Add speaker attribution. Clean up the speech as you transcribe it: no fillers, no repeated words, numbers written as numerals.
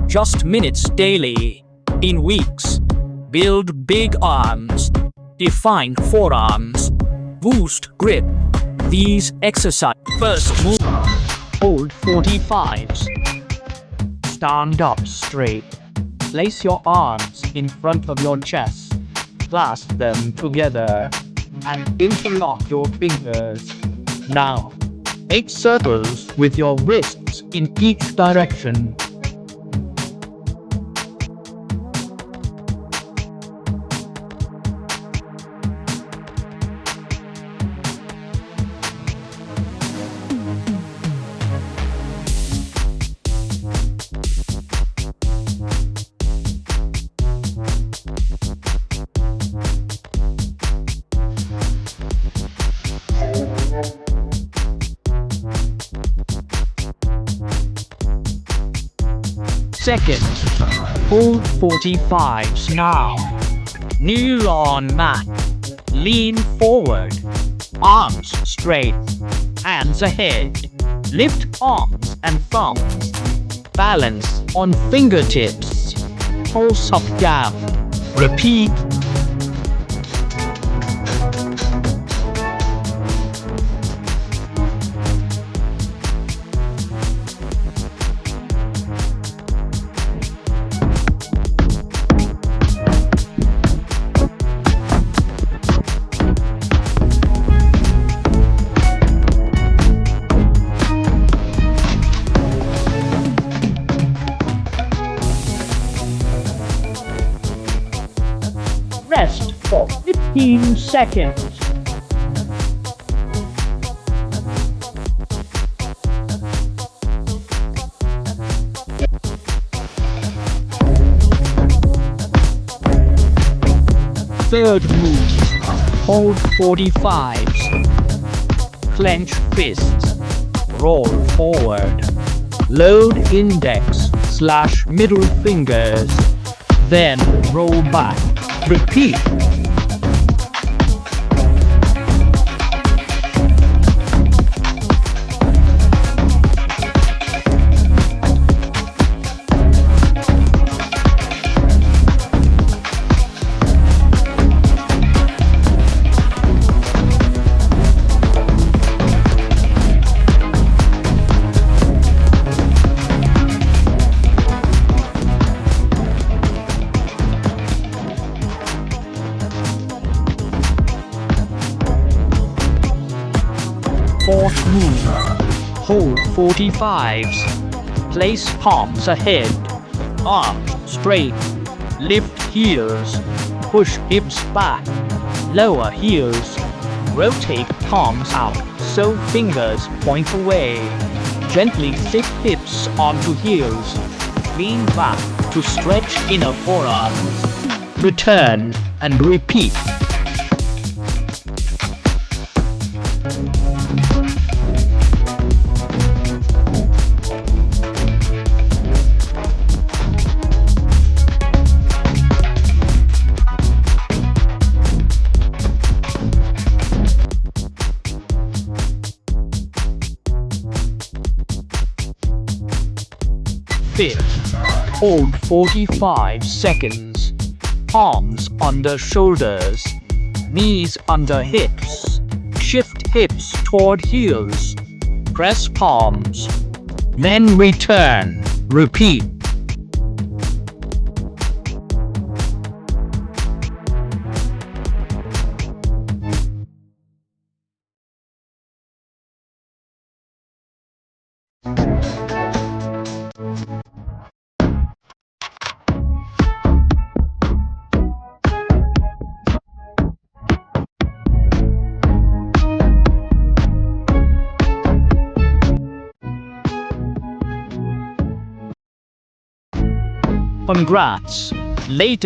Speaker 1: just minutes daily. In weeks, build big arms, define forearms, boost grip. These exercises. First move. Hold 45s. Stand up straight. Place your arms in front of your chest. Clasp them together and interlock your fingers. Now, make circles with your wrists in each direction. Second, hold 45s now. Kneel on mat. Lean forward. Arms straight. Hands ahead. Lift arms and thumbs. Balance on fingertips. Pulse up down. Repeat. Rest for 15 seconds. Third move. Hold 45s. Clench fists. Roll forward. Load index/middle fingers. Then roll back. Repeat. Fourth move. Hold 45s. Place palms ahead. Arms straight. Lift heels. Push hips back. Lower heels. Rotate palms out so fingers point away. Gently sit hips onto heels. Lean back to stretch inner forearms. Return and repeat. Fifth, hold 45 seconds. Palms under shoulders. Knees under hips. Shift hips toward heels. Press palms. Then return. Repeat. Congrats! Later.